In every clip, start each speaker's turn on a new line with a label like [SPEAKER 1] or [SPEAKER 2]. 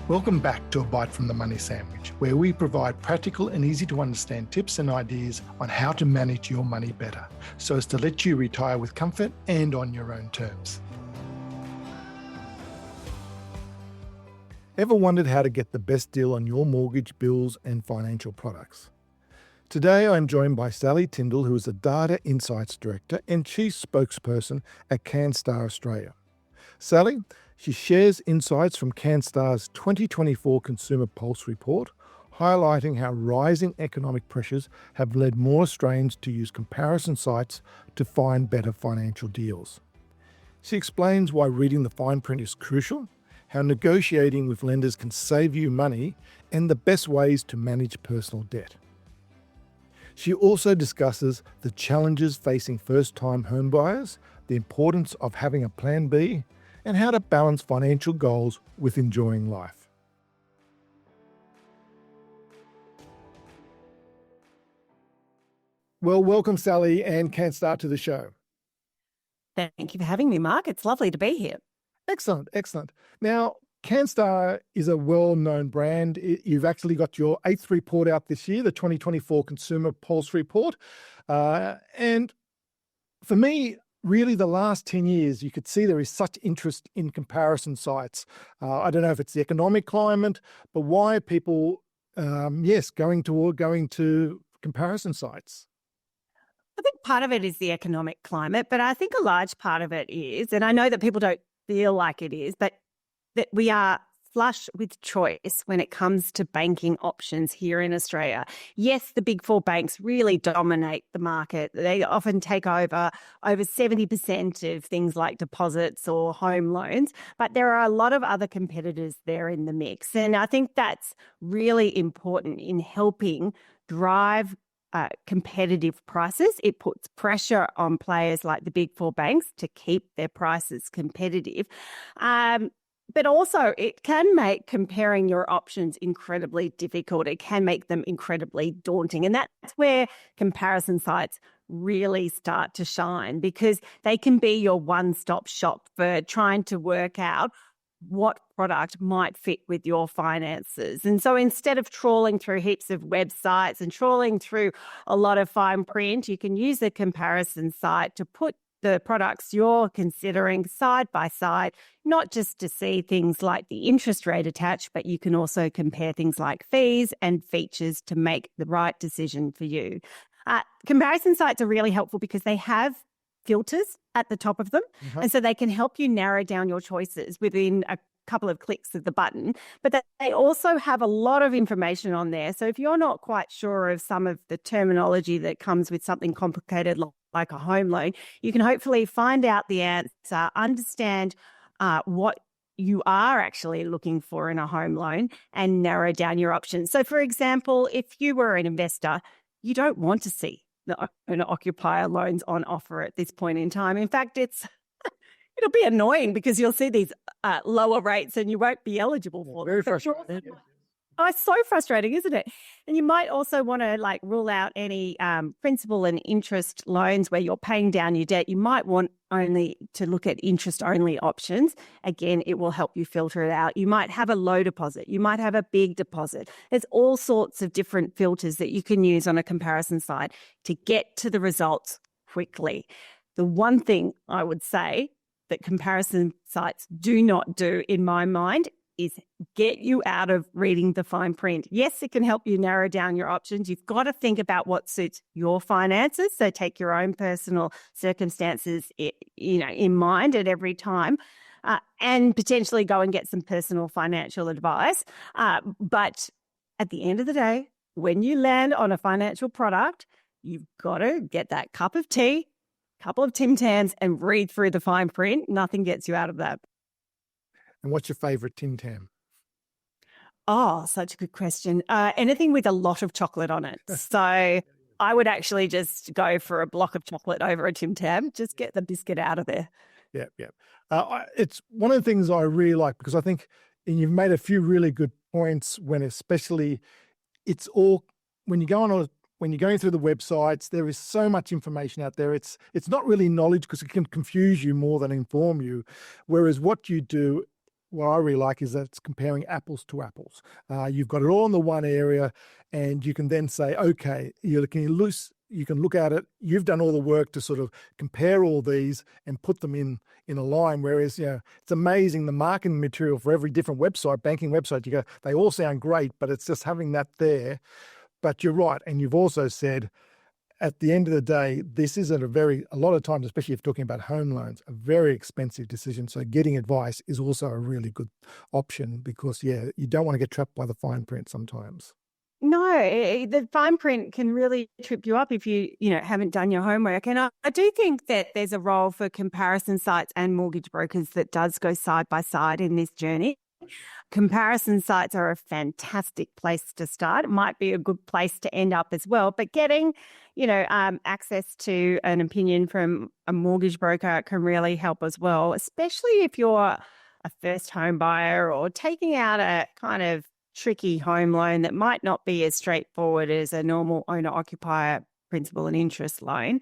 [SPEAKER 1] Welcome back to A Bite from the Money Sandwich, where we provide practical and easy to understand tips and ideas on how to manage your money better, so as to let you retire with comfort and on your own terms. Ever wondered how to get the best deal on your mortgage, bills, and financial products? Today, I'm joined by Sally Tindall, who is a Data Insights Director and Chief Spokesperson at Canstar Australia. Sally, she shares insights from Canstar's 2024 Consumer Pulse report, highlighting how rising economic pressures have led more Australians to use comparison sites to find better financial deals. She explains why reading the fine print is crucial, how negotiating with lenders can save you money, and the best ways to manage personal debt. She also discusses the challenges facing first-time homebuyers, the importance of having a plan B, and how to balance financial goals with enjoying life. Well, welcome Sally and Canstar to the show.
[SPEAKER 2] Thank you for having me, Mark. It's lovely to be here.
[SPEAKER 1] Excellent, excellent. Now, Canstar is a well-known brand. You've actually got your 8th report out this year, the 2024 Consumer Pulse report. And for me, really, the last 10 years, you could see there is such interest in comparison sites. I don't know if it's the economic climate, but why are people, going to comparison sites?
[SPEAKER 2] I think part of it is the economic climate, but I think a large part of it is, and I know that people don't feel like it is, but that we are flush with choice when it comes to banking options here in Australia. Yes, the big four banks really dominate the market. They often take over 70% of things like deposits or home loans, but there are a lot of other competitors there in the mix. And I think that's really important in helping drive competitive prices. It puts pressure on players like the big four banks to keep their prices competitive. But also, it can make comparing your options incredibly difficult. It can make them incredibly daunting. And that's where comparison sites really start to shine, because they can be your one-stop shop for trying to work out what product might fit with your finances. And so instead of trawling through heaps of websites and trawling through a lot of fine print, you can use a comparison site to put the products you're considering side by side, not just to see things like the interest rate attached, but you can also compare things like fees and features to make the right decision for you. Comparison sites are really helpful because they have filters at the top of them, and so they can help you narrow down your choices within a couple of clicks of the button, but they also have a lot of information on there. So if you're not quite sure of some of the terminology that comes with something complicated like a home loan, you can hopefully find out the answer, understand what you are actually looking for in a home loan, and narrow down your options. So for example, if you were an investor, you don't want to see the owner-occupier loans on offer at this point in time. In fact, it'll be annoying because you'll see these lower rates and you won't be eligible for them.
[SPEAKER 1] Very frustrating.
[SPEAKER 2] Oh, it's so frustrating, isn't it? And you might also want to rule out any principal and interest loans where you're paying down your debt. You might want only to look at interest-only options. Again, it will help you filter it out. You might have a low deposit. You might have a big deposit. There's all sorts of different filters that you can use on a comparison site to get to the results quickly. The one thing I would say that comparison sites do not do, in my mind, is get you out of reading the fine print. Yes, it can help you narrow down your options. You've got to think about what suits your finances. So take your own personal circumstances, in mind at every time, and potentially go and get some personal financial advice. But at the end of the day, when you land on a financial product, you've got to get that cup of tea, couple of Tim Tams, and read through the fine print. Nothing gets you out of that.
[SPEAKER 1] And what's your favourite Tim Tam?
[SPEAKER 2] Oh, such a good question. Anything with a lot of chocolate on it. So I would actually just go for a block of chocolate over a Tim Tam. Just get the biscuit out of there.
[SPEAKER 1] Yeah. It's one of the things I really like, because I think, and you've made a few really good points, when especially it's all, when you go on when you're going through the websites, there is so much information out there. It's not really knowledge, because it can confuse you more than inform you. Whereas what you do what I really like is that it's comparing apples to apples. You've got it all in the one area, and you can then say, okay, you're looking loose. You can look at it. You've done all the work to sort of compare all these and put them in a line. Whereas, it's amazing the marketing material for every different website, banking website. You go, they all sound great, but it's just having that there. But you're right, and you've also said, at the end of the day, this is a lot of times, especially if you're talking about home loans, a very expensive decision. So getting advice is also a really good option because, you don't want to get trapped by the fine print sometimes.
[SPEAKER 2] No, the fine print can really trip you up if you haven't done your homework. And I do think that there's a role for comparison sites and mortgage brokers that does go side by side in this journey. Comparison sites are a fantastic place to start. It might be a good place to end up as well. But getting, access to an opinion from a mortgage broker can really help as well, especially if you're a first home buyer or taking out a kind of tricky home loan that might not be as straightforward as a normal owner-occupier principal and interest loan.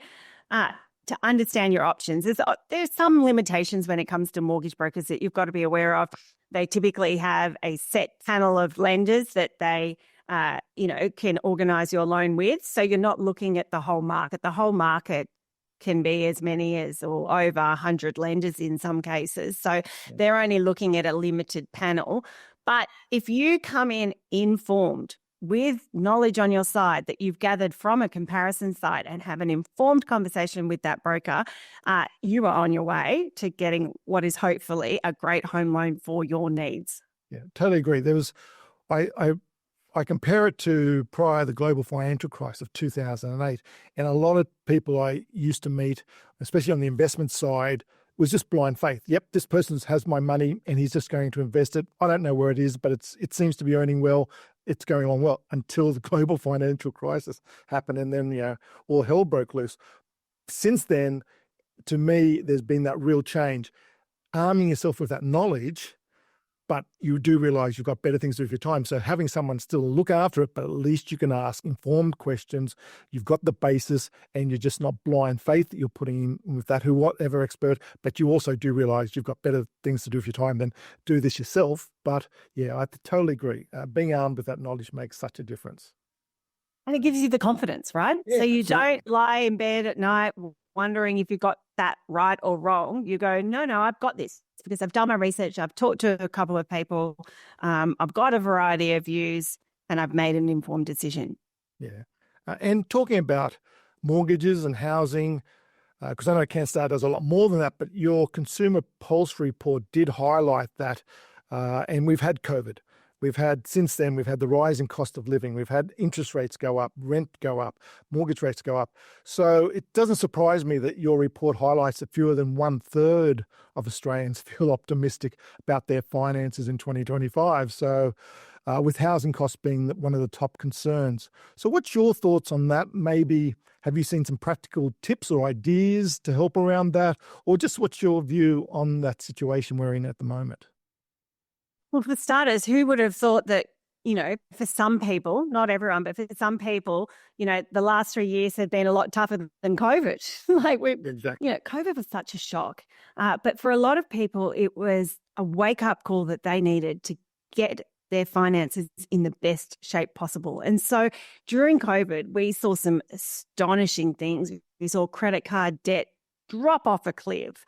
[SPEAKER 2] To understand your options. There's some limitations when it comes to mortgage brokers that you've got to be aware of. They typically have a set panel of lenders that they, can organise your loan with. So you're not looking at the whole market. The whole market can be as many as or over 100 lenders in some cases. So they're only looking at a limited panel. But if you come in informed with knowledge on your side that you've gathered from a comparison site and have an informed conversation with that broker, you are on your way to getting what is hopefully a great home loan for your needs.
[SPEAKER 1] Yeah, totally agree. I compare it to prior the global financial crisis of 2008. And a lot of people I used to meet, especially on the investment side, was just blind faith. Yep, this person has my money and he's just going to invest it. I don't know where it is, but it seems to be earning well. It's going along well until the global financial crisis happened, and then all hell broke loose. Since then, to me, there's been that real change. Arming yourself with that knowledge, but you do realize you've got better things to do with your time. So having someone still look after it, but at least you can ask informed questions. You've got the basis, and you're just not blind faith that you're putting in with that whatever expert, but you also do realize you've got better things to do with your time than do this yourself. But I totally agree. Being armed with that knowledge makes such a difference.
[SPEAKER 2] And it gives you the confidence, right?
[SPEAKER 1] Yeah,
[SPEAKER 2] so you
[SPEAKER 1] absolutely.
[SPEAKER 2] don't lie in bed at night wondering if you got that right or wrong. You go, no, I've got this because I've done my research. I've talked to a couple of people. I've got a variety of views and I've made an informed decision.
[SPEAKER 1] Yeah. And talking about mortgages and housing, because I know Canstar does a lot more than that, but your Consumer Pulse report did highlight that. And we've had COVID. Since then, we've had the rise in cost of living. We've had interest rates go up, rent go up, mortgage rates go up. So it doesn't surprise me that your report highlights that fewer than 1/3 of Australians feel optimistic about their finances in 2025. So with housing costs being one of the top concerns. So what's your thoughts on that? Maybe have you seen some practical tips or ideas to help around that? Or just what's your view on that situation we're in at the moment?
[SPEAKER 2] Well, for starters, who would have thought that, for some people, not everyone, but for some people, the last 3 years have been a lot tougher than COVID.
[SPEAKER 1] Exactly.
[SPEAKER 2] COVID was such a shock. But for a lot of people, it was a wake-up call that they needed to get their finances in the best shape possible. And so during COVID, we saw some astonishing things. We saw credit card debt drop off a cliff.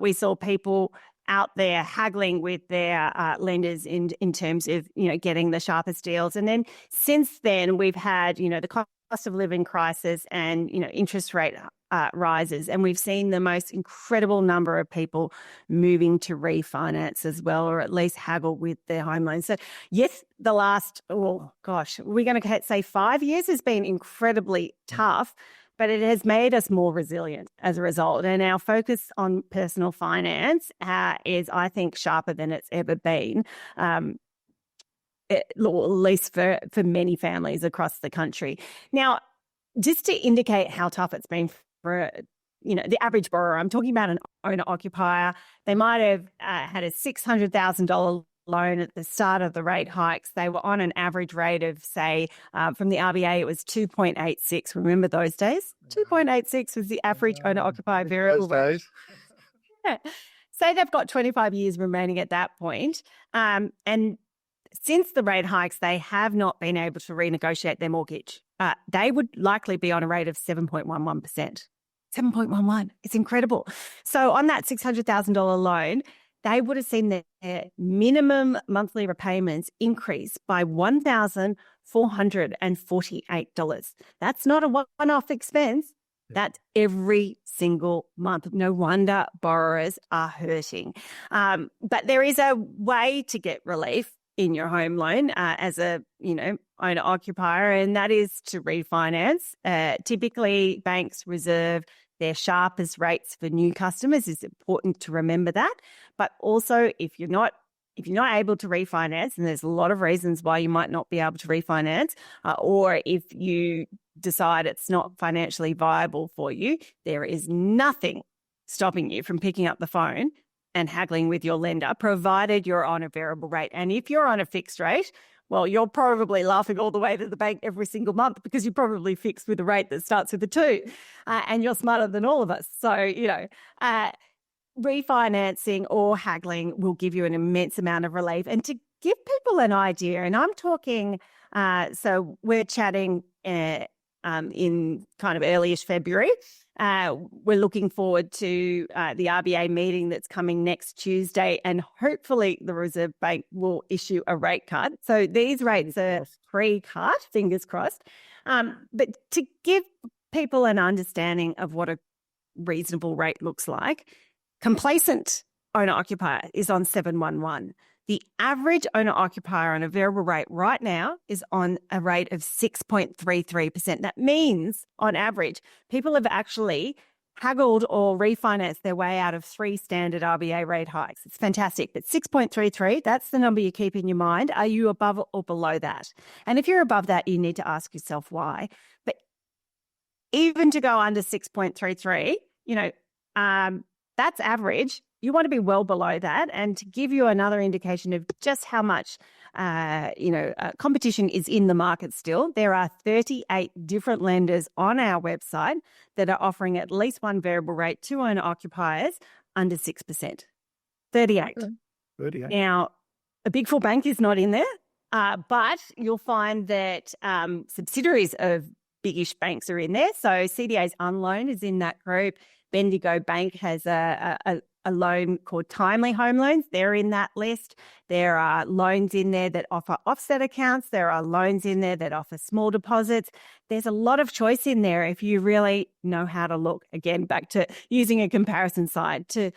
[SPEAKER 2] We saw people out there haggling with their lenders in terms of, getting the sharpest deals. And then since then, we've had, the cost of living crisis and, interest rate rises. And we've seen the most incredible number of people moving to refinance as well, or at least haggle with their home loans. So yes, the last, we're going to say 5 years has been incredibly tough, but it has made us more resilient as a result. And our focus on personal finance is, I think, sharper than it's ever been, at least for many families across the country. Now, just to indicate how tough it's been for the average borrower, I'm talking about an owner-occupier. They might have had a $600,000 loan at the start of the rate hikes. They were on an average rate of, say, from the RBA, it was 2.86. Remember those days? 2.86 was the average owner-occupier variable rate.
[SPEAKER 1] Those days.
[SPEAKER 2] Yeah. say they've got 25 years remaining at that point, and since the rate hikes, they have not been able to renegotiate their mortgage. They would likely be on a rate of 7.11%. 7.11. It's incredible. So on that $600,000 loan, they would have seen their minimum monthly repayments increase by $1,448. That's not a one-off expense. That's every single month. No wonder borrowers are hurting. But there is a way to get relief in your home loan as a, owner-occupier, and that is to refinance. Typically, banks reserve their sharpest rates for new customers. It's important to remember that. But also, if you're not able to refinance, and there's a lot of reasons why you might not be able to refinance, or if you decide it's not financially viable for you, there is nothing stopping you from picking up the phone and haggling with your lender, provided you're on a variable rate. And if you're on a fixed rate, well, you're probably laughing all the way to the bank every single month because you're probably fixed with a rate that starts with a 2, and you're smarter than all of us. So, refinancing or haggling will give you an immense amount of relief. And to give people an idea, and I'm talking, so we're chatting in kind of early-ish February. We're looking forward to the RBA meeting that's coming next Tuesday, and hopefully the Reserve Bank will issue a rate cut. So these rates are pre-cut, fingers crossed. But to give people an understanding of what a reasonable rate looks like, complacent owner-occupier is on 711. The average owner-occupier on a variable rate right now is on a rate of 6.33%. That means, on average, people have actually haggled or refinanced their way out of 3 standard RBA rate hikes. It's fantastic. But 6.33, that's the number you keep in your mind. Are you above or below that? And if you're above that, you need to ask yourself why. But even to go under 6.33, that's average. You want to be well below that. And to give you another indication of just how much, competition is in the market still, there are 38 different lenders on our website that are offering at least one variable rate to owner-occupiers under 6%. 38.
[SPEAKER 1] 38.
[SPEAKER 2] Now, a Big Four bank is not in there, but you'll find that subsidiaries of biggish banks are in there. So CDA's Unloan is in that group. Bendigo Bank has a loan called Timely Home Loans. They're in that list. There are loans in there that offer offset accounts. There are loans in there that offer small deposits. There's a lot of choice in there if you really know how to look. Again, back to using a comparison side to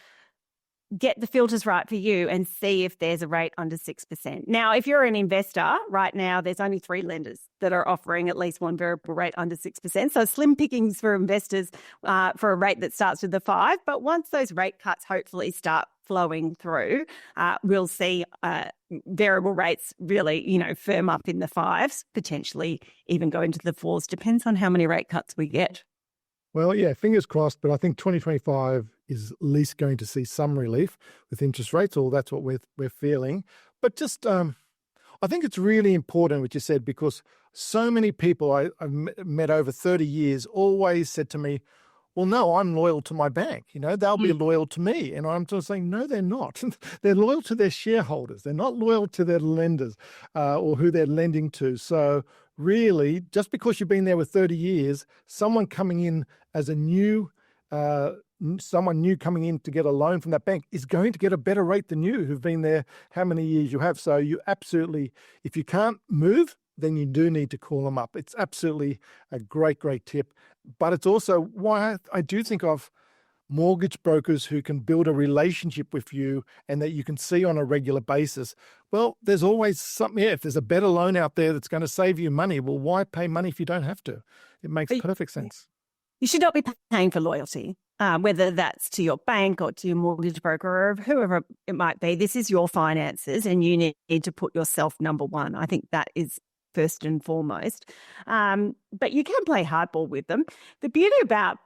[SPEAKER 2] get the filters right for you and see if there's a rate under 6%. Now, if you're an investor, right now, there's only 3 lenders that are offering at least one variable rate under 6%. So slim pickings for investors for a rate that starts with a 5. But once those rate cuts hopefully start flowing through, we'll see variable rates really, firm up in the 5s, potentially even go into the 4s. Depends on how many rate cuts we get.
[SPEAKER 1] Well, yeah, fingers crossed, but I think 2025 is at least going to see some relief with interest rates, or that's what we're feeling. But just, I think it's really important what you said, because so many people I've met over 30 years always said to me, well, no, I'm loyal to my bank. They'll be loyal to me. And I'm just saying, no, they're not. They're loyal to their shareholders. They're not loyal to their lenders or who they're lending to. So really, just because you've been there with 30 years, someone coming in as a someone new coming in to get a loan from that bank is going to get a better rate than you, who've been there how many years you have. So you absolutely, if you can't move, then you do need to call them up. It's absolutely a great, great tip. But it's also why I do think of mortgage brokers who can build a relationship with you and that you can see on a regular basis. Well, there's always something, if there's a better loan out there that's going to save you money, well, why pay money if you don't have to? It makes perfect sense.
[SPEAKER 2] You should not be paying for loyalty, whether that's to your bank or to your mortgage broker or whoever it might be. This is your finances and you need to put yourself number one. I think that is first and foremost. But you can play hardball with them. The beauty about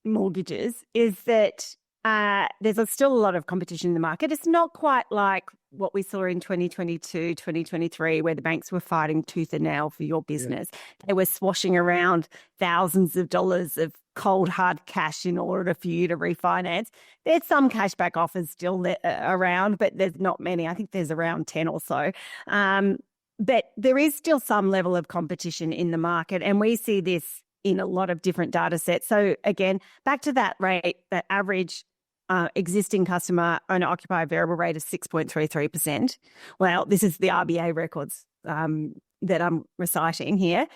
[SPEAKER 2] mortgages is that Still a lot of competition in the market. It's not quite like what we saw in 2022, 2023, where the banks were fighting tooth and nail for your business. Yeah. They were swashing around thousands of dollars of cold, hard cash in order for you to refinance. There's some cashback offers still around, but there's not many. I think there's around 10 or so. But there is still some level of competition in the market, and we see this in a lot of different data sets. So again, back to that rate, that average existing customer owner-occupier variable rate is 6.33%. Well, this is the RBA records that I'm reciting here.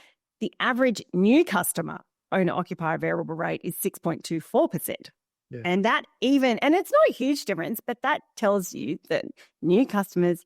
[SPEAKER 2] The average new customer owner-occupier variable rate is 6.24%. Yeah. And it's not a huge difference, but that tells you that new customers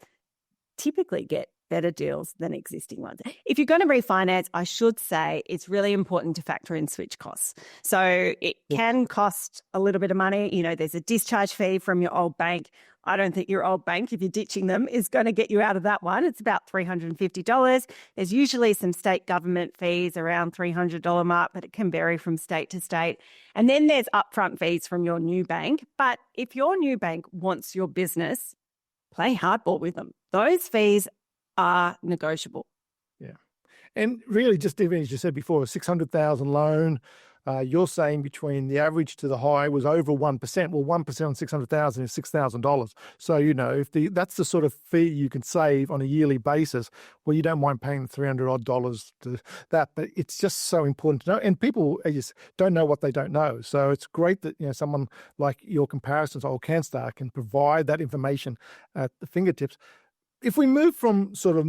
[SPEAKER 2] typically get better deals than existing ones. If you're going to refinance, I should say it's really important to factor in switch costs. So it can cost a little bit of money. You know, there's a discharge fee from your old bank. I don't think your old bank, if you're ditching them, is going to get you out of that one. It's about $350. There's usually some state government fees around $300 mark, but it can vary from state to state. And then there's upfront fees from your new bank. But if your new bank wants your business, play hardball with them. Those fees are negotiable.
[SPEAKER 1] Yeah. And really, just even as you said before, a $600,000 loan, you're saying between the average to the high was over 1%. Well, 1% on $600,000 is $6,000. So, you know, if that's the sort of fee you can save on a yearly basis, well, you don't mind paying $300 to that. But it's just so important to know. And people just don't know what they don't know. So it's great that, you know, someone like your comparisons or Canstar can provide that information at the fingertips. If we move from sort of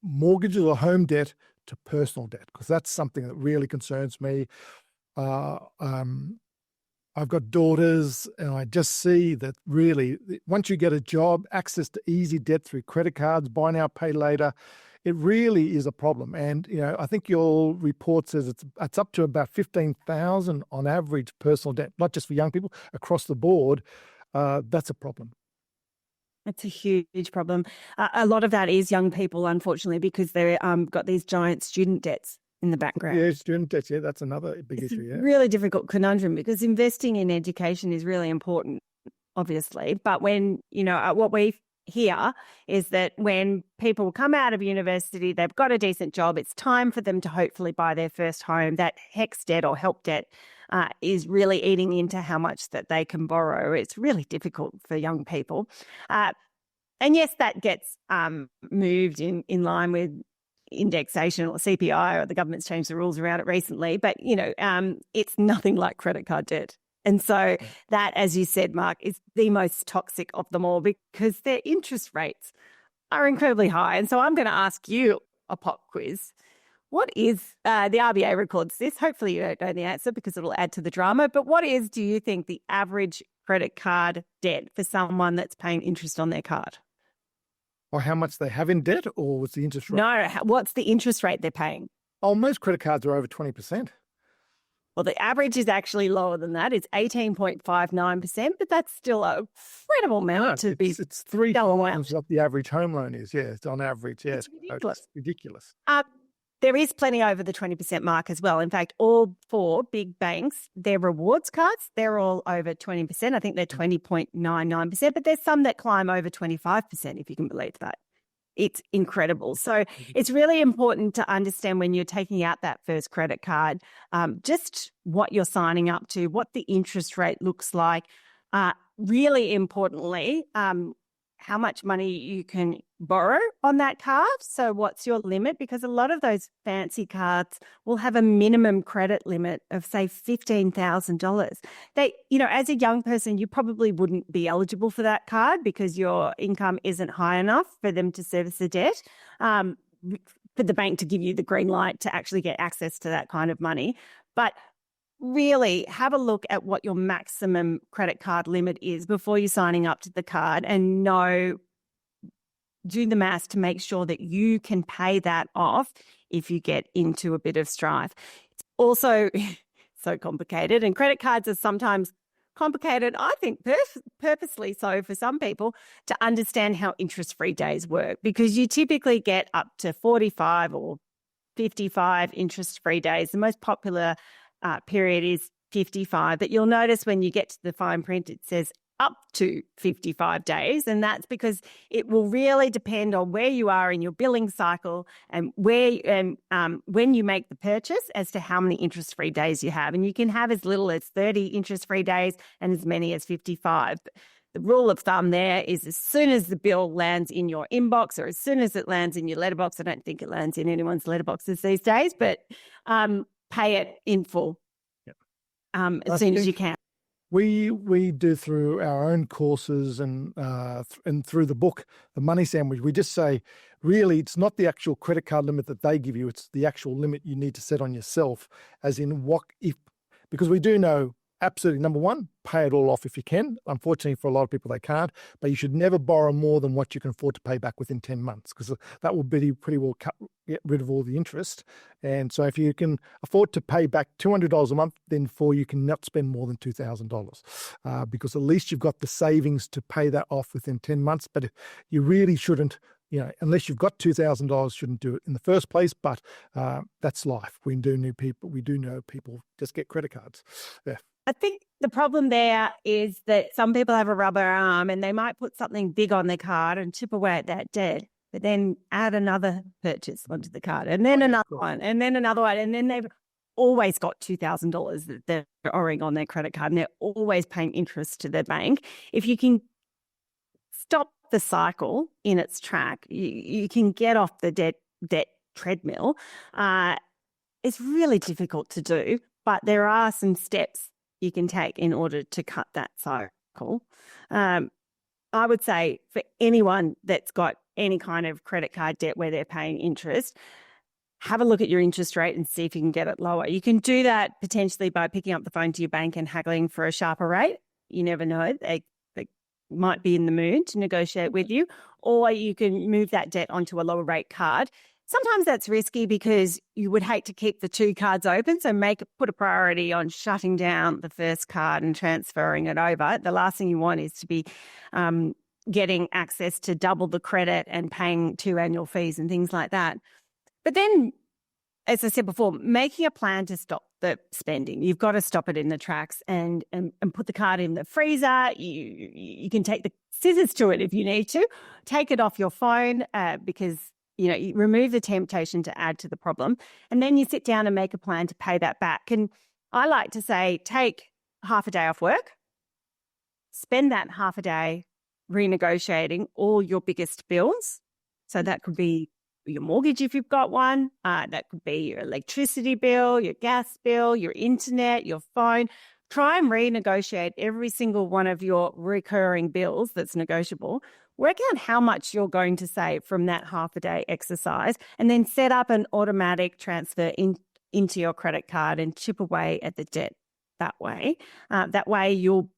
[SPEAKER 1] mortgages or home debt to personal debt, because that's something that really concerns me. I've got daughters, and I just see that really once you get a job, access to easy debt through credit cards, buy now, pay later, it really is a problem. And, you know, I think your report says it's up to about $15,000 on average personal debt, not just for young people, across the board. That's a problem.
[SPEAKER 2] It's a huge problem. A lot of that is young people, unfortunately, because they've got these giant student debts in the background.
[SPEAKER 1] Yeah, student debts. Yeah, that's another big issue. Yeah,
[SPEAKER 2] really difficult conundrum because investing in education is really important, obviously. But when, you know, what we hear is that when people come out of university, they've got a decent job, it's time for them to hopefully buy their first home. That HECS debt or HELP debt is really eating into how much that they can borrow. It's really difficult for young people. And yes, that gets moved in line with indexation or CPI, or the government's changed the rules around it recently. But, you know, it's nothing like credit card debt. And so that, as you said, Mark, is the most toxic of them all because their interest rates are incredibly high. And so I'm going to ask you a pop quiz. What is, the RBA records this, hopefully you don't know the answer because it'll add to the drama, but what is, do you think, the average credit card debt for someone that's paying interest on their card?
[SPEAKER 1] Or how much they have in debt, or what's the interest rate?
[SPEAKER 2] No, what's the interest rate they're paying?
[SPEAKER 1] Oh, most credit cards are over 20%.
[SPEAKER 2] Well, the average is actually lower than that. It's 18.59%, but that's still an incredible amount to be.
[SPEAKER 1] It's 3 times what the average home loan is. Yeah, it's on average. Yeah,
[SPEAKER 2] it's ridiculous.
[SPEAKER 1] It's ridiculous.
[SPEAKER 2] There is plenty over the 20% mark as well. In fact, all 4 big banks, their rewards cards, they're all over 20%. I think they're 20.99%, but there's some that climb over 25%, if you can believe that. It's incredible. So it's really important to understand when you're taking out that first credit card, just what you're signing up to, what the interest rate looks like. Really importantly, how much money you can borrow on that card. So what's your limit? Because a lot of those fancy cards will have a minimum credit limit of, say, $15,000. They, you know, as a young person, you probably wouldn't be eligible for that card because your income isn't high enough for them to service the debt, for the bank to give you the green light to actually get access to that kind of money. But really have a look at what your maximum credit card limit is before you're signing up to the card, and do the maths to make sure that you can pay that off if you get into a bit of strife. It's also so complicated, and credit cards are sometimes complicated, I think purposely so for some people, to understand how interest-free days work, because you typically get up to 45 or 55 interest-free days. The most popular period is 55. But you'll notice when you get to the fine print, it says up to 55 days. And that's because it will really depend on where you are in your billing cycle and when you make the purchase as to how many interest-free days you have. And you can have as little as 30 interest-free days and as many as 55. The rule of thumb there is as soon as the bill lands in your inbox or as soon as it lands in your letterbox, I don't think it lands in anyone's letterboxes these days, but pay it in full as soon as you can.
[SPEAKER 1] We do through our own courses and through the book, The Money Sandwich, we just say, really, it's not the actual credit card limit that they give you, it's the actual limit you need to set on yourself, as in because we do know, absolutely, number one, pay it all off if you can. Unfortunately, for a lot of people, they can't. But you should never borrow more than what you can afford to pay back within 10 months, because that will be pretty well get rid of all the interest. And so if you can afford to pay back $200 a month, then you can not spend more than $2,000, because at least you've got the savings to pay that off within 10 months. But you really shouldn't, unless you've got $2,000, shouldn't do it in the first place. But that's life. We do know people just get credit cards. Yeah.
[SPEAKER 2] I think the problem there is that some people have a rubber arm and they might put something big on their card and chip away at that debt, but then add another purchase onto the card and then another one and then another one. And then they've always got $2,000 that they're owing on their credit card and they're always paying interest to their bank. If you can stop the cycle in its track, you can get off the debt treadmill. It's really difficult to do, but there are some steps you can take in order to cut that cycle. I would say for anyone that's got any kind of credit card debt where they're paying interest, have a look at your interest rate and see if you can get it lower. You can do that potentially by picking up the phone to your bank and haggling for a sharper rate. You never know. They might be in the mood to negotiate with you, or you can move that debt onto a lower rate card. Sometimes that's risky because you would hate to keep the two cards open. So put a priority on shutting down the first card and transferring it over. The last thing you want is to be getting access to double the credit and paying 2 annual fees and things like that. But then, as I said before, making a plan to stop the spending. You've got to stop it in the tracks and put the card in the freezer. You can take the scissors to it if you need to. Take it off your phone because you remove the temptation to add to the problem, and then you sit down and make a plan to pay that back. And I like to say, take half a day off work, spend that half a day renegotiating all your biggest bills. So that could be your mortgage if you've got one. That could be your electricity bill, your gas bill, your internet, your phone. Try and renegotiate every single one of your recurring bills that's negotiable. Work out how much you're going to save from that half a day exercise, and then set up an automatic transfer into your credit card and chip away at the debt that way. That way you'll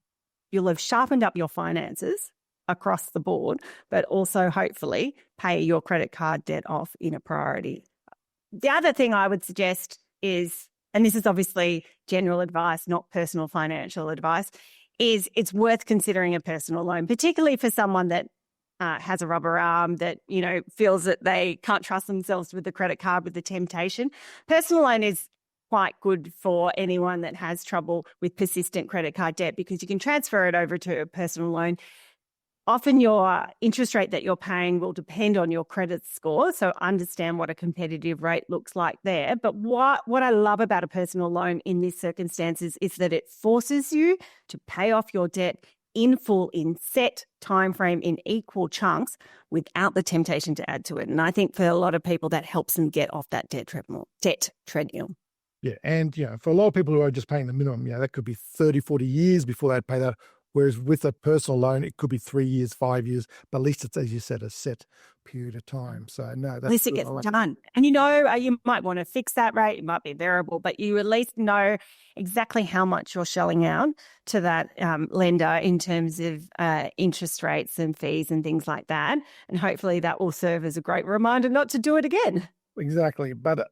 [SPEAKER 2] have sharpened up your finances across the board, but also hopefully pay your credit card debt off in a priority. The other thing I would suggest is, and this is obviously general advice, not personal financial advice, is it's worth considering a personal loan, particularly for someone that has a rubber arm, that, feels that they can't trust themselves with the credit card, with the temptation. Personal loan is quite good for anyone that has trouble with persistent credit card debt because you can transfer it over to a personal loan. Often your interest rate that you're paying will depend on your credit score, so understand what a competitive rate looks like there. But what I love about a personal loan in these circumstances is that it forces you to pay off your debt in full, in set time frame, in equal chunks, without the temptation to add to it. And I think for a lot of people, that helps them get off that debt treadmill.
[SPEAKER 1] Yeah, and for a lot of people who are just paying the minimum, that could be 30, 40 years before they'd pay that. Whereas with a personal loan, it could be 3 years, 5 years, but at least it's, as you said, a set period of time. So no, that's
[SPEAKER 2] at least it gets done. And you might want to fix that rate. It might be variable, but you at least know exactly how much you're shelling out to that lender in terms of interest rates and fees and things like that. And hopefully that will serve as a great reminder not to do it again.
[SPEAKER 1] Exactly. But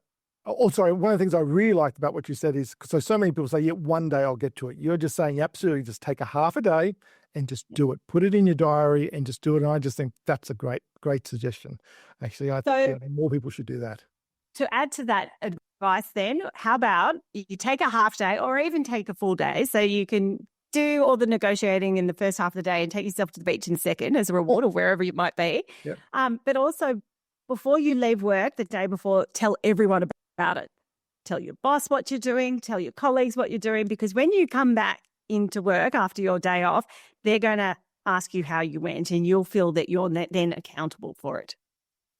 [SPEAKER 1] also, one of the things I really liked about what you said is, so many people say, one day I'll get to it. You're just saying, absolutely, just take a half a day and just do it. Put it in your diary and just do it. And I just think that's a great suggestion. Actually, I think more people should do that.
[SPEAKER 2] To add to that advice, advice then. How about you take a half day or even take a full day so you can do all the negotiating in the first half of the day and take yourself to the beach in the second as a reward or wherever you might be.
[SPEAKER 1] Yep.
[SPEAKER 2] But also before you leave work the day before, tell everyone about it. Tell your boss what you're doing, tell your colleagues what you're doing, because when you come back into work after your day off, they're going to ask you how you went and you'll feel that you're then accountable for it.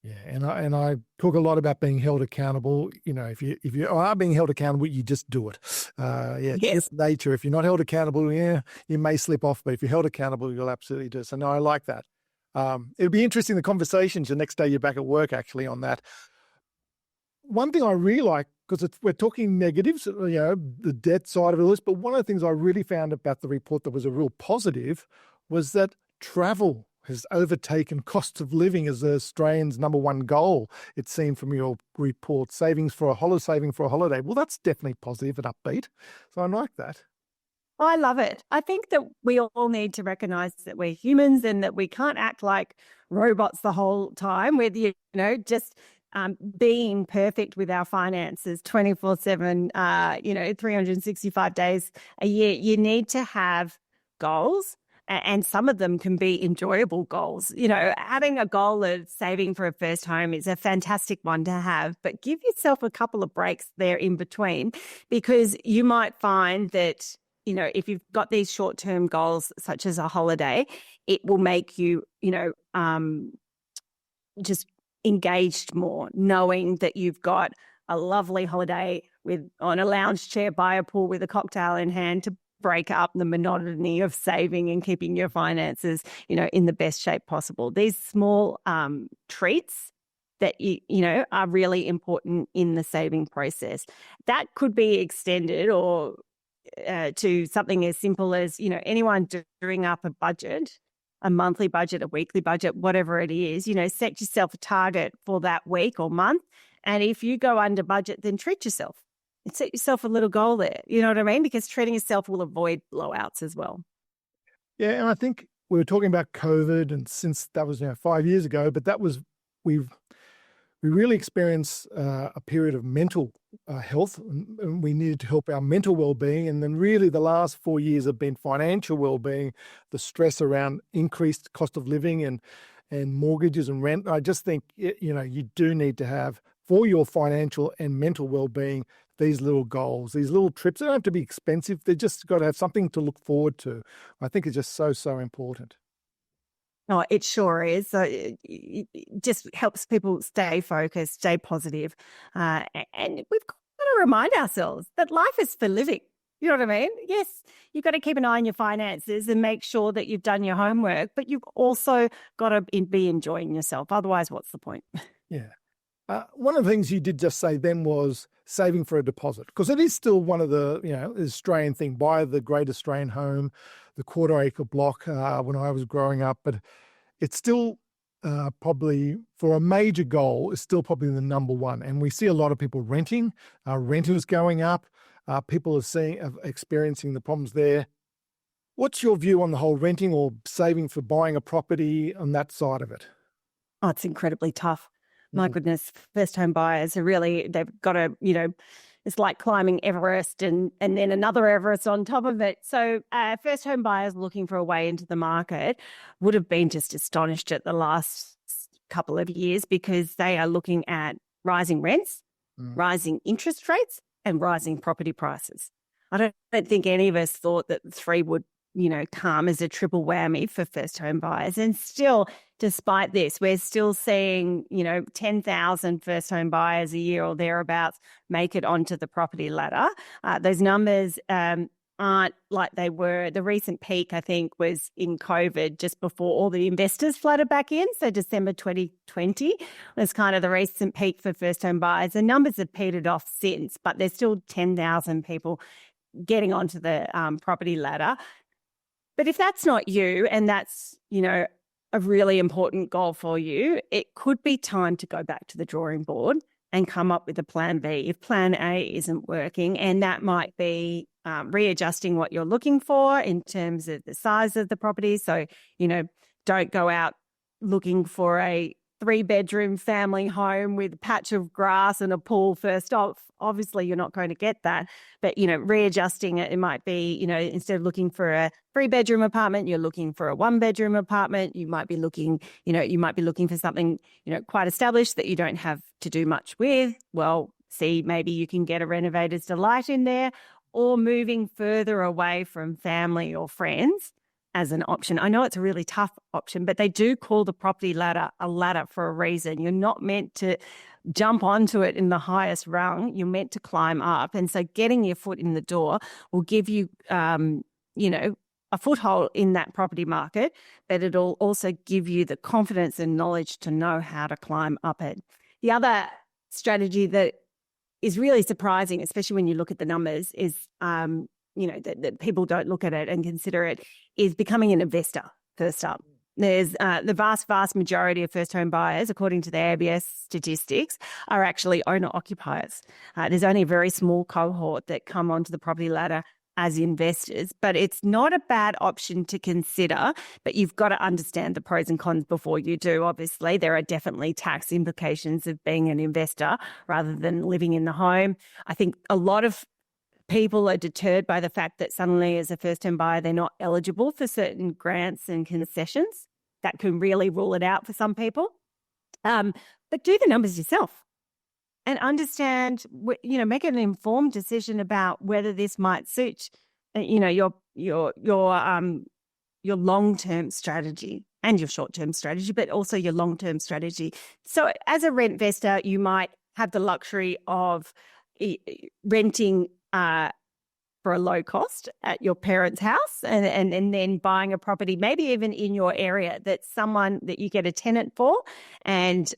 [SPEAKER 1] Yeah, and I talk a lot about being held accountable. If you are being held accountable, you just do it. It's
[SPEAKER 2] Yes.
[SPEAKER 1] nature. If you're not held accountable, you may slip off, but if you're held accountable, you'll absolutely do it. So no, I like that. It'll be interesting, the conversations the next day you're back at work, actually, on that. One thing I really like, because we're talking negatives, the debt side of this, but one of the things I really found about the report that was a real positive was that travel has overtaken cost of living as Australians' number one goal, it seemed from your report. Saving for a holiday. Well, that's definitely positive and upbeat. So I like that.
[SPEAKER 2] I love it. I think that we all need to recognize that we're humans and that we can't act like robots the whole time with, just being perfect with our finances 24/7, 365 days a year. You need to have goals. And some of them can be enjoyable goals. Having a goal of saving for a first home is a fantastic one to have, but give yourself a couple of breaks there in between, because you might find that, if you've got these short-term goals, such as a holiday, it will make you, just engaged more, knowing that you've got a lovely holiday on a lounge chair by a pool with a cocktail in hand to break up the monotony of saving and keeping your finances, in the best shape possible. These small treats that are really important in the saving process. That could be extended or to something as simple as, anyone doing up a budget, a monthly budget, a weekly budget, whatever it is, set yourself a target for that week or month. And if you go under budget, then treat yourself. And set yourself a little goal there. You know what I mean? Because treating yourself will avoid blowouts as well.
[SPEAKER 1] Yeah, and I think we were talking about COVID, and since that was 5 years ago, but we really experienced a period of mental health, and we needed to help our mental well-being. And then really the last 4 years have been financial well-being, the stress around increased cost of living and mortgages and rent. I just think, you do need to have, for your financial and mental well-being, these little goals, these little trips. They don't have to be expensive. They just got to have something to look forward to. I think it's just so, so important.
[SPEAKER 2] Oh, it sure is. So it just helps people stay focused, stay positive. And we've got to remind ourselves that life is for living. You know what I mean? Yes, you've got to keep an eye on your finances and make sure that you've done your homework, but you've also got to be enjoying yourself. Otherwise, what's the point?
[SPEAKER 1] Yeah. One of the things you did just say then was saving for a deposit, because it is still one of the, Australian thing. Buy the great Australian home, the quarter-acre block when I was growing up, but it's still probably, for a major goal, is still probably the number one. And we see a lot of people renting, renters going up, people are experiencing the problems there. What's your view on the whole renting or saving for buying a property on that side of it?
[SPEAKER 2] Oh, it's incredibly tough. My goodness, first home buyers are really, they've got to, it's like climbing Everest and then another Everest on top of it. So first home buyers looking for a way into the market would have been just astonished at the last couple of years, because they are looking at rising rents, rising interest rates and rising property prices. I don't think any of us thought that the three would, come as a triple whammy for first home buyers. And still, despite this, we're still seeing, 10,000 first home buyers a year or thereabouts make it onto the property ladder. Those numbers aren't like they were. The recent peak, I think, was in COVID, just before all the investors flooded back in. So December 2020 was kind of the recent peak for first home buyers. The numbers have petered off since, but there's still 10,000 people getting onto the property ladder. But if that's not you, and that's, a really important goal for you, it could be time to go back to the drawing board and come up with a plan B if plan A isn't working. And that might be readjusting what you're looking for in terms of the size of the property. So, don't go out looking for a 3-bedroom family home with a patch of grass and a pool first off. Obviously, you're not going to get that. But, readjusting it, it might be, instead of looking for a 3-bedroom apartment, you're looking for a 1-bedroom apartment. You might be looking, for something, quite established that you don't have to do much with. Well, see, maybe you can get a renovator's delight in there, or moving further away from family or friends as an option. I know it's a really tough option, but they do call the property ladder a ladder for a reason. You're not meant to jump onto it in the highest rung. You're meant to climb up. And so getting your foot in the door will give you, a foothold in that property market, but it'll also give you the confidence and knowledge to know how to climb up it. The other strategy that is really surprising, especially when you look at the numbers, is that people don't look at it and consider it, is becoming an investor first up. There's the vast majority of first home buyers, according to the ABS statistics, are actually owner-occupiers. There's only a very small cohort that come onto the property ladder as investors, but it's not a bad option to consider, but you've got to understand the pros and cons before you do. Obviously, there are definitely tax implications of being an investor rather than living in the home. I think a lot of people are deterred by the fact that suddenly as a first-time buyer, they're not eligible for certain grants and concessions. That can really rule it out for some people. But do the numbers yourself and understand, make an informed decision about whether this might suit, your long-term strategy and your short-term strategy, but also your long-term strategy. So as a rent investor, you might have the luxury of renting for a low cost at your parents' house and then buying a property, maybe even in your area, that's someone that you get a tenant for. And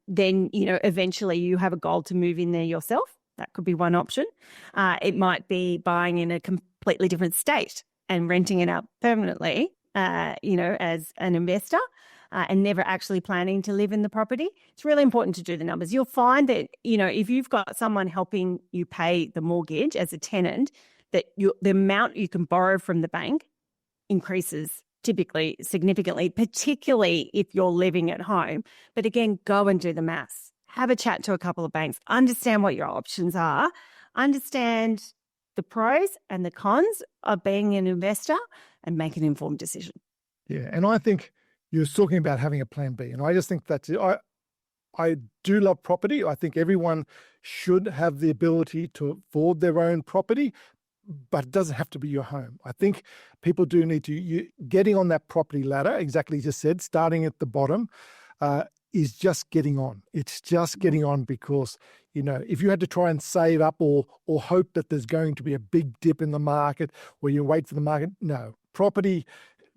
[SPEAKER 2] then, eventually you have a goal to move in there yourself. That could be one option. It might be buying in a completely different state and renting it out permanently, as an investor. And never actually planning to live in the property. It's really important to do the numbers. You'll find that, if you've got someone helping you pay the mortgage as a tenant, that the amount you can borrow from the bank increases typically significantly, particularly if you're living at home. But again, go and do the maths. Have a chat to a couple of banks. Understand what your options are. Understand the pros and the cons of being an investor and make an informed decision.
[SPEAKER 1] Yeah, and I think you're talking about having a plan B, and I just think that's it. I do love property. I think everyone should have the ability to afford their own property, but it doesn't have to be your home. I think people do need to, getting on that property ladder, exactly as you said, starting at the bottom, is just getting on. It's just getting on because, if you had to try and save up or hope that there's going to be a big dip in the market or you wait for the market, no. Property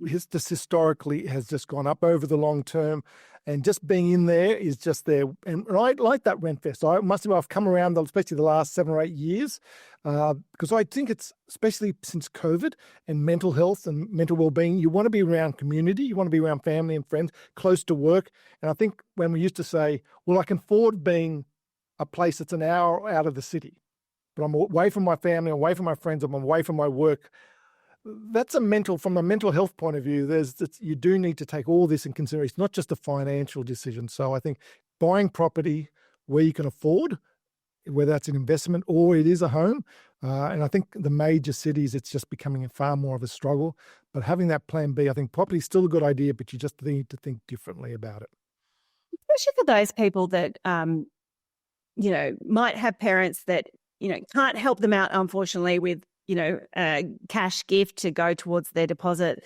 [SPEAKER 1] just historically has just gone up over the long term, and just being in there is just there. And I like that rent fest. I've come around, especially the last 7 or 8 years, because I think it's, especially since COVID and mental health and mental well-being, you want to be around community, you want to be around family and friends, close to work. And I think when we used to say, well, I can afford being a place that's an hour out of the city, but I'm away from my family, away from my friends, I'm away from my work. That's from a mental health point of view, you do need to take all this in consideration. It's not just a financial decision. So I think buying property where you can afford, whether that's an investment or it is a home, and I think the major cities, it's just becoming far more of a struggle. But having that plan B, I think property is still a good idea, but you just need to think differently about it.
[SPEAKER 2] Especially for those people that, might have parents that, can't help them out, unfortunately, with a cash gift to go towards their deposit.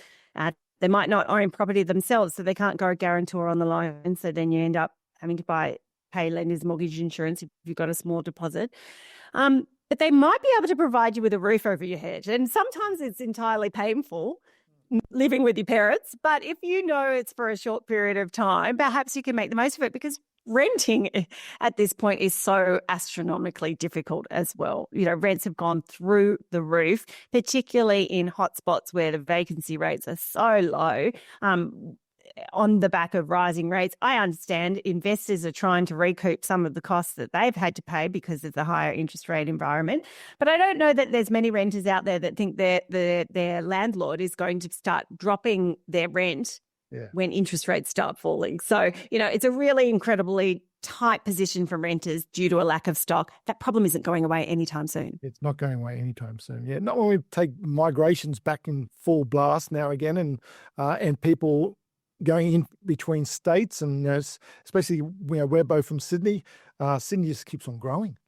[SPEAKER 2] They might not own property themselves, so they can't go guarantor on the loan. So then you end up having to pay lender's mortgage insurance if you've got a small deposit. But they might be able to provide you with a roof over your head. And sometimes it's entirely painful living with your parents. But if you know it's for a short period of time, perhaps you can make the most of it, because renting at this point is so astronomically difficult as well. Rents have gone through the roof, particularly in hotspots where the vacancy rates are so low. On the back of rising rates, I understand investors are trying to recoup some of the costs that they've had to pay because of the higher interest rate environment. But I don't know that there's many renters out there that think their landlord is going to start dropping their rent
[SPEAKER 1] Yeah.
[SPEAKER 2] when interest rates start falling. So, it's a really incredibly tight position for renters due to a lack of stock. That problem isn't going away anytime soon.
[SPEAKER 1] It's not going away anytime soon. Yeah, not when we take migrations back in full blast now again, and people going in between states, and especially we're both from Sydney. Sydney just keeps on growing,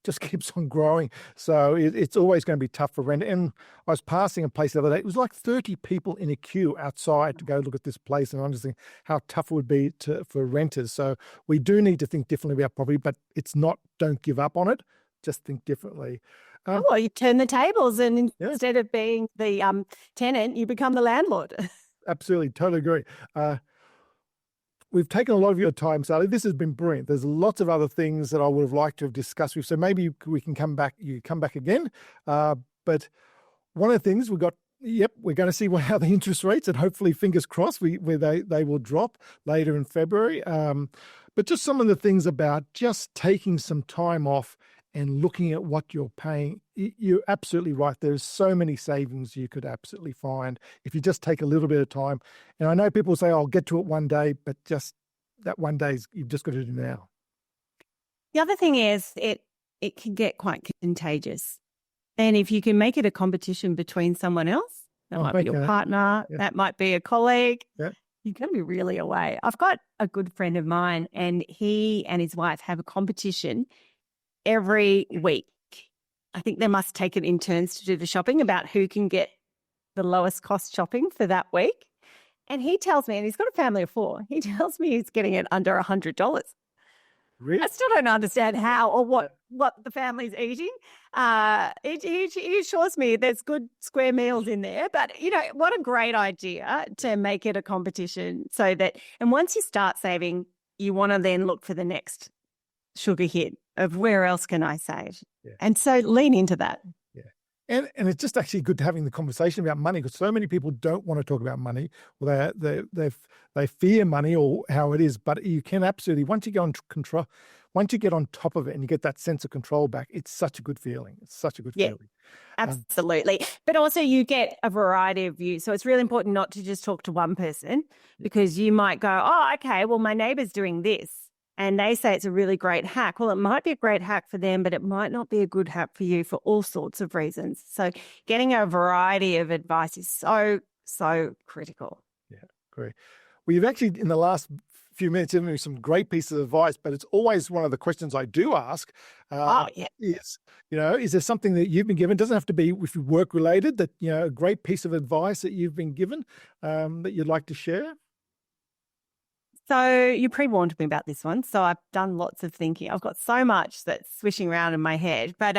[SPEAKER 1] So it's always going to be tough for rent. And I was passing a place the other day. It was like 30 people in a queue outside to go look at this place, and I'm just thinking how tough it would be for renters. So we do need to think differently about property, but it's not don't give up on it. Just think differently.
[SPEAKER 2] Well, you turn the tables, and instead of being the tenant, you become the landlord.
[SPEAKER 1] Absolutely, totally agree. We've taken a lot of your time, Sally. This has been brilliant. There's lots of other things that I would have liked to have discussed with you. So maybe we can come back. You come back again. But one of the things we're going to see how the interest rates, and hopefully, fingers crossed, where they will drop later in February. But just some of the things about just taking some time off and looking at what you're paying. You're absolutely right. There's so many savings you could absolutely find if you just take a little bit of time. And I know people say, I'll get to it one day, but just that one day you've just got to do now.
[SPEAKER 2] The other thing is it can get quite contagious. And if you can make it a competition between someone else, that might be your partner, that might be a colleague, you're going to be really away. I've got a good friend of mine, and he and his wife have a competition every week. I think they must take it in turns to do the shopping about who can get the lowest cost shopping for that week. And he tells me, and he's got a family of 4, he tells me he's getting it under $100.
[SPEAKER 1] Really?
[SPEAKER 2] I still don't understand how or what the family's eating. He assures me there's good square meals in there. But, what a great idea to make it a competition so that, and once you start saving, you want to then look for the next sugar hit of where else can I save? Yeah. And so lean into that.
[SPEAKER 1] Yeah. And it's just actually good having the conversation about money, because so many people don't want to talk about money. Well, they fear money or how it is, but you can absolutely, once you get on top of it and you get that sense of control back, it's such a good feeling. It's such a good feeling.
[SPEAKER 2] Absolutely. But also you get a variety of views. So it's really important not to just talk to one person, because you might go, oh, okay, well, my neighbour's doing this, and they say it's a really great hack. Well, it might be a great hack for them, but it might not be a good hack for you for all sorts of reasons. So getting a variety of advice is so, so critical.
[SPEAKER 1] Yeah, great. Well, you've actually, in the last few minutes, given me some great pieces of advice, but it's always one of the questions I do ask is there something that you've been given? It doesn't have to be if you work related, that, a great piece of advice that you've been given that you'd like to share?
[SPEAKER 2] So you pre-warned me about this one. So I've done lots of thinking. I've got so much that's swishing around in my head. But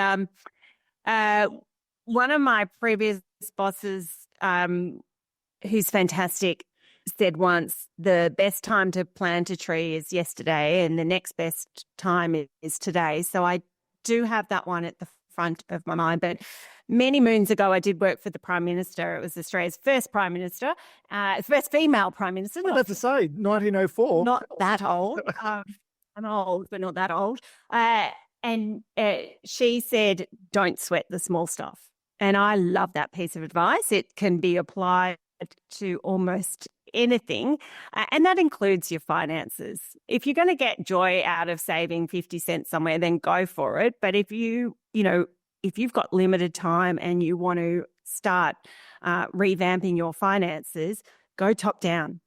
[SPEAKER 2] one of my previous bosses, who's fantastic, said once, the best time to plant a tree is yesterday and the next best time is today. So I do have that one at the front of my mind. But many moons ago, I did work for the Prime Minister. It was Australia's first Prime Minister, first female Prime Minister.
[SPEAKER 1] Well, that's to say, 1904.
[SPEAKER 2] Not that old. I'm old, but not that old. And she said, don't sweat the small stuff. And I love that piece of advice. It can be applied to almost anything, and that includes your finances. If you're going to get joy out of saving 50 cents somewhere, then go for it. But if you've got limited time and you want to start revamping your finances, go top down,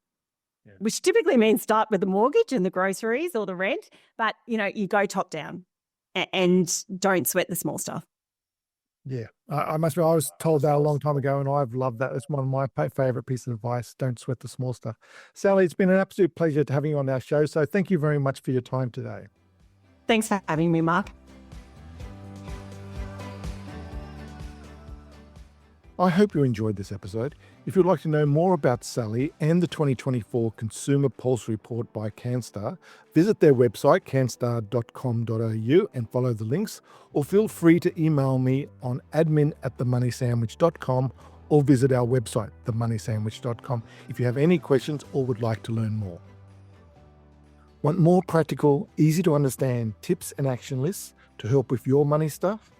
[SPEAKER 2] which typically means start with the mortgage and the groceries or the rent. But, you go top down and don't sweat the small stuff.
[SPEAKER 1] Yeah, I must be. I was told that a long time ago, and I've loved that. It's one of my favourite pieces of advice. Don't sweat the small stuff. Sally, it's been an absolute pleasure to having you on our show. So thank you very much for your time today.
[SPEAKER 2] Thanks for having me, Mark.
[SPEAKER 1] I hope you enjoyed this episode. If you'd like to know more about Sally and the 2024 Consumer Pulse Report by Canstar, visit their website, canstar.com.au, and follow the links, or feel free to email me on admin@themoneysandwich.com, or visit our website, themoneysandwich.com, if you have any questions or would like to learn more. Want more practical, easy to understand tips and action lists to help with your money stuff?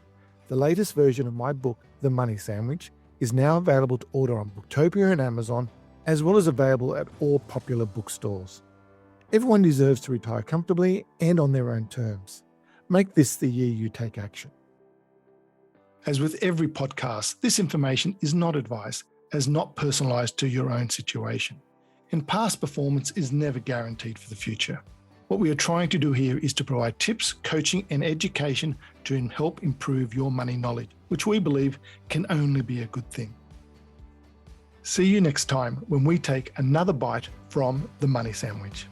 [SPEAKER 1] The latest version of my book, The Money Sandwich, is now available to order on Booktopia and Amazon, as well as available at all popular bookstores. Everyone deserves to retire comfortably and on their own terms. Make this the year you take action. As with every podcast, this information is not advice, as not personalised to your own situation. And past performance is never guaranteed for the future. What we are trying to do here is to provide tips, coaching and education to help improve your money knowledge, which we believe can only be a good thing. See you next time when we take another bite from the Money Sandwich.